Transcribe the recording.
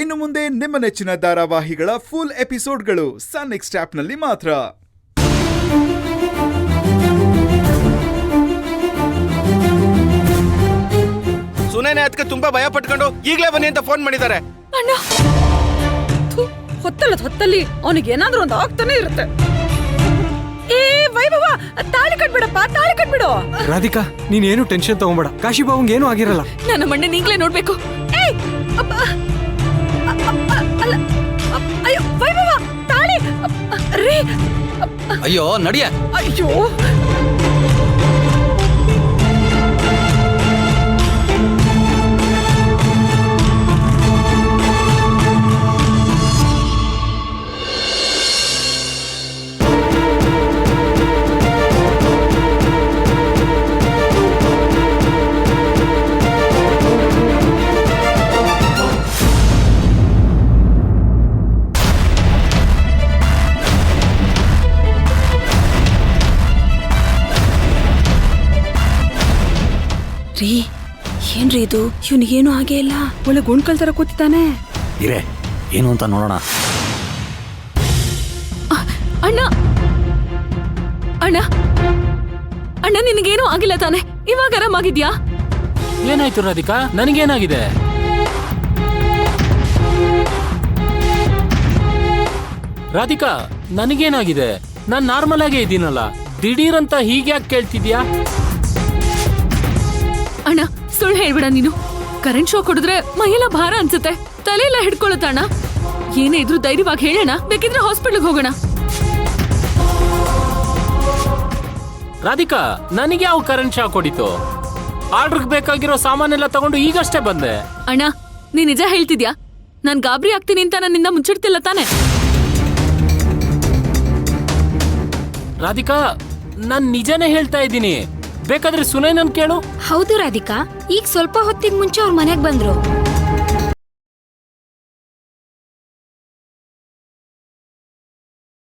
ಇನ್ನು ಮುಂದೆ ನಿಮ್ಮ ನೆಚ್ಚಿನ ಧಾರಾವಾಹಿಗಳ ಫುಲ್ ಎಪಿಸೋಡ್ಗಳು ಸನ್ ನೆಕ್ಸ್ಟ್ ಆಪ್ನಲ್ಲಿ ಮಾತ್ರ. ಸುನೇನೆ ಅದಕ್ಕೆ ತುಂಬಾ ಭಯ ಪಟ್ಕೊಂಡು ಈಗಲೇ ಬನ್ನಿ ಅಂತ ಫೋನ್ ಮಾಡಿದ್ದಾರೆ. ಅಣ್ಣ ಹೊತ್ತಲ್ಲಿ ಅವನಿಗೆ ಏನಾದ್ರೂ ಒಂದು ಆಗ್ತಾನೆ ಇರುತ್ತೆ. ಏ ವೈಭವ, ತಾಳಿ ಕಟ್ಬಿಡಪ್ಪ, ತಾಳಿ ಕಟ್ಬಿಡು. ರಾಧಿಕಾ, ನೀನೇನು ಟೆನ್ಷನ್ ತಗೊಂಬೇಡ. ಕಾಶಿ ಬಾವಂಗೆ ಏನೂ ಆಗಿರಲ್ಲ. ನನ್ನ ಮಣ್ಣೆ ನೀಗ್ಲೇ ನೋಡ್ಬೇಕು. ಏಯ್ ಅಲ್ಲ, ಅಯ್ಯೋ ವೈಭವ, ತಾಳಿ ರೇ. ಅಯ್ಯೋ ನಡಿಯ. ಅಯ್ಯೋ ರೀ, ಏನ್ರಿ ಇದು? ಇವನಿಗೇನು ಆಗೇ ಇಲ್ಲ. ಒಳ್ಳೆ ಗುಂಡ್ಕಲ್ ತರ ಕೂತಿದ್ದಾನೆ. ಇರೇ, ಏನು ಅಂತ ನೋಡೋಣ. ಅಣ್ಣ ಅಣ್ಣ ಅಣ್ಣ, ನಿನಗೇನು ಆಗಿಲ್ಲ ತಾನೆ? ಇವಾಗ ಆರಾಮಾಗಿದ್ಯಾ? ಏನಾಯ್ತು ರಾಧಿಕಾ? ನನಗೇನಾಗಿದೆ? ರಾಧಿಕಾ, ನನಗೇನಾಗಿದೆ? ನಾನ್ ನಾರ್ಮಲ್ ಆಗೇ ಇದ್ದೀನಲ್ಲ. ದಿಢೀರಂತ ಹೀಗ್ಯಾಕೆ ಕೇಳ್ತಿದ್ಯಾ? ಅಣ್ಣ ಸುಳ್ಳು ಹೇಳ್ಬಿಡ ನೀನು. ಕರೆಂಟ್ ಶಾಕ್ ಹೊಡೆದ್ರೆ ಮೈಯೆಲ್ಲ ಭಾರ ಅನ್ಸುತ್ತೆ, ತಲೆಯೆಲ್ಲ ಹಿಡ್ಕೊಳ್ಳುತ್ತಣ್ಣ. ಏನೇ ಇದ್ರು ಧೈರ್ಯವಾಗಿ ಹೇಳೋಣ, ಬೇಕಿದ್ರೆ ಹಾಸ್ಪಿಟಲ್ಗೆ ಹೋಗೋಣ. ರಾಧಿಕಾ, ನನಗೆ ಯಾವ ಕರೆಂಟ್ ಶಾಕ್ ಹೊಡಿತು? ಆರ್ಡರ್ಗೆ ಬೇಕಾಗಿರೋ ಸಾಮಾನೆಲ್ಲ ತಗೊಂಡು ಈಗಷ್ಟೇ ಬಂದೆ. ಅಣ್ಣ, ನೀ ನಿಜ ಹೇಳ್ತಿದ್ಯಾ? ನಾನ್ ಗಾಬರಿ ಆಗ್ತೀನಿ ಅಂತ ನನ್ನಿಂದ ಮುಚ್ಚಿಡ್ತಿಲ್ಲ ತಾನೆ? ರಾಧಿಕಾ, ನಾನ್ ನಿಜನೇ ಹೇಳ್ತಾ ಇದ್ದೀನಿ. ಬೇಕಾದ್ರೆ ಸುನೈನನ್ ಕೇಳು. ಹೌದು ರಾಧಿಕಾ, ಈಗ ಸ್ವಲ್ಪ ಹೊತ್ತಿಗೆ ಮುಂಚೆ ಅವ್ರ ಮನೆಗ್ ಬಂದ್ರು.